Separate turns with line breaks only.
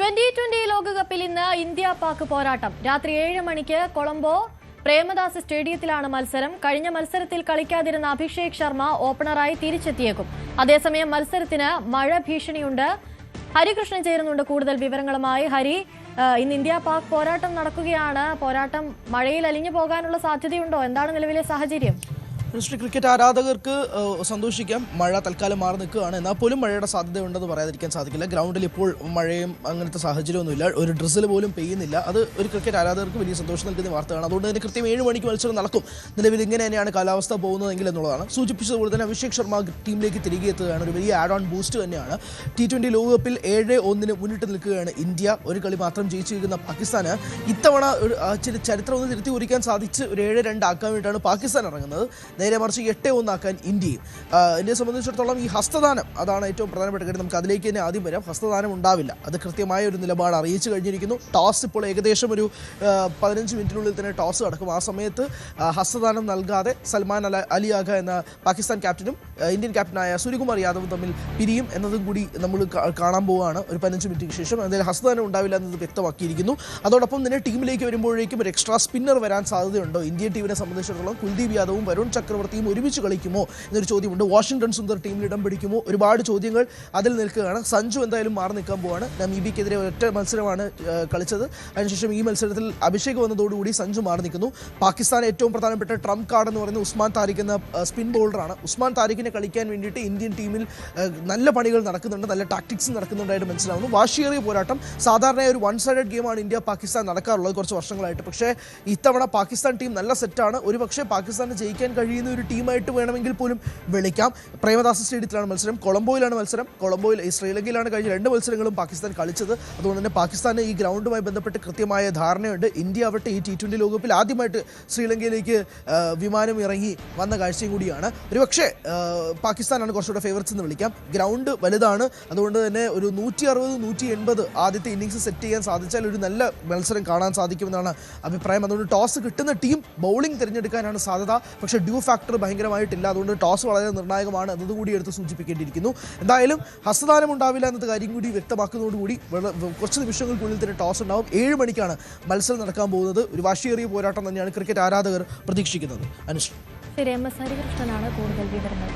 2020 ലോകകപ്പിൽ ഇന്ന് ഇന്ത്യ പാക് പോരാട്ടം. രാത്രി 7 മണിക്ക് കൊളംബോ പ്രേമദാസ് സ്റ്റേഡിയത്തിലാണ് മത്സരം. കഴിഞ്ഞ മത്സരത്തിൽ കളിക്കാതിരുന്ന അഭിഷേക് ശർമ്മ ഓപ്പണറായി തിരിച്ചെത്തിയേക്കും. അതേസമയം മത്സരത്തിന് മഴ ഭീഷണിയുണ്ട്. ഹരികൃഷ്ണൻ ചേരുന്നുണ്ട് കൂടുതൽ വിവരങ്ങളുമായി. ഹരി, ഇന്ന് ഇന്ത്യ പാക് പോരാട്ടം നടക്കുകയാണ്. പോരാട്ടം മഴയിൽ അലിഞ്ഞു പോകാനുള്ള സാധ്യതയുണ്ടോ? എന്താണ് നിലവിലെ സാഹചര്യം?
ക്രിക്കറ്റ് ആരാധകർക്ക് സന്തോഷിക്കാം. മഴ തൽക്കാലം മാറി നിൽക്കുകയാണ്. എന്നാൽ പോലും മഴയുടെ സാധ്യതയുണ്ടെന്ന് പറയാതിരിക്കാൻ സാധിക്കില്ല. ഗ്രൗണ്ടിൽ ഇപ്പോൾ മഴയും അങ്ങനത്തെ സാഹചര്യമൊന്നുമില്ല. ഒരു ഡ്രിസിൽ പോലും പെയ്യുന്നില്ല. അത് ഒരു ക്രിക്കറ്റ് ആരാധകർക്ക് വലിയ സന്തോഷം നൽകുന്ന വാർത്തയാണ്. അതുകൊണ്ട് തന്നെ കൃത്യം 7 മണിക്ക് മത്സരം നടക്കും. നിലവിൽ ഇങ്ങനെ തന്നെയാണ് കാലാവസ്ഥ പോകുന്നതെങ്കിൽ എന്നുള്ളതാണ്. സൂചിപ്പിച്ചതുപോലെ തന്നെ അഭിഷേക് ശർമ്മ ടീമിലേക്ക് തിരികെ എത്തുകയാണ്. ഒരു വലിയ ആഡ് ഓൺ ബൂസ്റ്റ് തന്നെയാണ്. T20 ലോകകപ്പിൽ 7-1 മുന്നിട്ട് നിൽക്കുകയാണ് ഇന്ത്യ. ഒരു കളി മാത്രം ജയിച്ചിരിക്കുന്ന പാകിസ്ഥാന് ഇത്തവണ ഒരു ചരിത്രം ഒന്ന് തിരുത്തി കുറിക്കാൻ സാധിച്ച് ഒരു 7-2 ആക്കാൻ വേണ്ടിയിട്ടാണ് പാകിസ്ഥാൻ ഇറങ്ങുന്നത്. നേരെ മറിച്ച് 8-1 ആക്കാൻ ഇന്ത്യയും. ഇന്ത്യയെ സംബന്ധിച്ചിടത്തോളം ഈ ഹസ്തദാനം അതാണ് ഏറ്റവും പ്രധാനപ്പെട്ട കാര്യം. നമുക്ക് അതിലേക്ക് തന്നെ ആദ്യം വരാം. ഹസ്തദാനം ഉണ്ടാവില്ല. അത് കൃത്യമായ ഒരു നിലപാട് അറിയിച്ചു കഴിഞ്ഞിരിക്കുന്നു. ടോസ് ഇപ്പോൾ ഏകദേശം ഒരു 15 മിനിറ്റിനുള്ളിൽ തന്നെ ടോസ് നടക്കും. ആ സമയത്ത് ഹസ്തദാനം നൽകാതെ സൽമാൻ അലി ആഗ എന്ന പാകിസ്ഥാൻ ക്യാപ്റ്റനും ഇന്ത്യൻ ക്യാപ്റ്റനായ സൂര്യകുമാർ യാദവും തമ്മിൽ പിരിയും എന്നതും കൂടി നമ്മൾ കാണാൻ പോവുകയാണ് ഒരു 15 മിനിറ്റിന് ശേഷം. എന്തായാലും ഹസ്തദാനം ഉണ്ടാവില്ല എന്നത് വ്യക്തമാക്കിയിരിക്കുന്നു. അതോടൊപ്പം തന്നെ ടീമിലേക്ക് വരുമ്പോഴേക്കും ഒരു എക്സ്ട്രാ സ്പിന്നർ വരാൻ സാധ്യതയുണ്ടോ? ഇന്ത്യൻ ടീമിനെ സംബന്ധിച്ചിടത്തോളം കുൽദീപ് യാദവും വരുൺ ചക്രവർത്തിയും ഒരുമിച്ച് കളിക്കുമോ എന്നൊരു ചോദ്യമുണ്ട്. വാഷിംഗ്ടൺ സുന്ദർ ടീമിൽ ഇടം പിടിക്കുമോ? ഒരുപാട് ചോദ്യങ്ങൾ അതിൽ നിൽക്കുകയാണ്. സഞ്ജു എന്തായാലും മാറി നിൽക്കാൻ പോവാണ്. നമീബിയക്കെതിരെ ഒറ്റ മത്സരമാണ് കളിച്ചത്. അതിനുശേഷം ഈ മത്സരത്തിൽ അഭിഷേക് വന്നതോടുകൂടി സഞ്ജു മാറി നിൽക്കുന്നു. പാകിസ്ഥാൻ ഏറ്റവും പ്രധാനപ്പെട്ട ട്രംപ് കാർഡ് എന്ന് പറയുന്നത് ഉസ്മാൻ താരിഖ് എന്ന സ്പിൻ ബോളറാണ്. ഉസ്മാൻ താരിഖിനെ കളിക്കാൻ വേണ്ടിയിട്ട് ഇന്ത്യൻ ടീമിൽ നല്ല പണികൾ നടക്കുന്നുണ്ട്, നല്ല ടാക്ടിക്സ് നടക്കുന്നുണ്ടായിട്ട് മനസ്സിലാവുന്നു. വാശിയേറിയ പോരാട്ടം. സാധാരണ ഒരു വൺ സൈഡഡ് ഗെയിമാണ് ഇന്ത്യ പാകിസ്ഥാൻ നടക്കാറുള്ളത് കുറച്ച് വർഷങ്ങളായിട്ട്. പക്ഷേ ഇത്തവണ പാകിസ്ഥാൻ ടീം നല്ല സെറ്റാണ്. ഒരുപക്ഷെ പാകിസ്ഥാന് ജയിക്കാൻ കഴിയുന്ന ഒരു ടീമായിട്ട് വേണമെങ്കിൽ പോലും വിളിക്കാം. പ്രേമദാസ് സ്റ്റേഡിയത്തിലാണ് മത്സരം. കൊളംബോയിലാണ് മത്സരം. കൊളംബോയിൽ ശ്രീലങ്കയിലാണ് കഴിഞ്ഞ 2 മത്സരങ്ങളും പാകിസ്ഥാൻ കളിച്ചത്. അതുകൊണ്ട് തന്നെ പാകിസ്ഥാന് ഈ ഗ്രൗണ്ടുമായി ബന്ധപ്പെട്ട് കൃത്യമായ ധാരണയുണ്ട്. ഇന്ത്യ ആവട്ടെ ഈ T20 ലോകകപ്പിൽ ആദ്യമായിട്ട് ശ്രീലങ്കയിലേക്ക് വിമാനം ഇറങ്ങി വന്ന കാഴ്ചയും കൂടിയാണ്. ഒരുപക്ഷെ പാകിസ്ഥാനാണ് കുറച്ചുകൂടെ ഫേവറേറ്റ്സ് എന്ന് വിളിക്കാം. ഗ്രൗണ്ട് വലുതാണ്. അതുകൊണ്ട് തന്നെ ഒരു 160-180 ആദ്യത്തെ ഇന്നിങ്സ് സെറ്റ് ചെയ്യാൻ സാധിച്ചാൽ ഒരു നല്ല മത്സരം കാണാൻ സാധിക്കുമെന്നാണ് അഭിപ്രായം. അതുകൊണ്ട് ടോസ് കിട്ടുന്ന ടീം ബൗളിംഗ് തിരഞ്ഞെടുക്കാനാണ് സാധ്യത. പക്ഷേ ഡ്യൂ ഫാക്ടർ ഭയങ്കരമായിട്ടില്ല. അതുകൊണ്ട് ടോസ് വളരെ നിർണായകമാണ് എന്നതുകൂടി എടുത്ത് സൂചിപ്പിക്കേണ്ടിയിരിക്കുന്നു. എന്തായാലും ഹസ്തദാനം ഉണ്ടാവില്ല എന്നത് കാര്യം കൂടി വ്യക്തമാക്കുന്നതോടുകൂടി കുറച്ച് നിമിഷങ്ങൾക്കുള്ളിൽ തന്നെ ടോസ് ഉണ്ടാവും. 7 മണിക്കാണ് മത്സരം നടക്കാൻ പോകുന്നത്. ഒരു വാശിയേറിയ പോരാട്ടം തന്നെയാണ് ക്രിക്കറ്റ് ആരാധകർ പ്രതീക്ഷിക്കുന്നത്. അനുശ്രീ,
ശരി, MS ഹരികൃഷ്ണനാണ് കൂടുതൽ വിവരങ്ങൾ.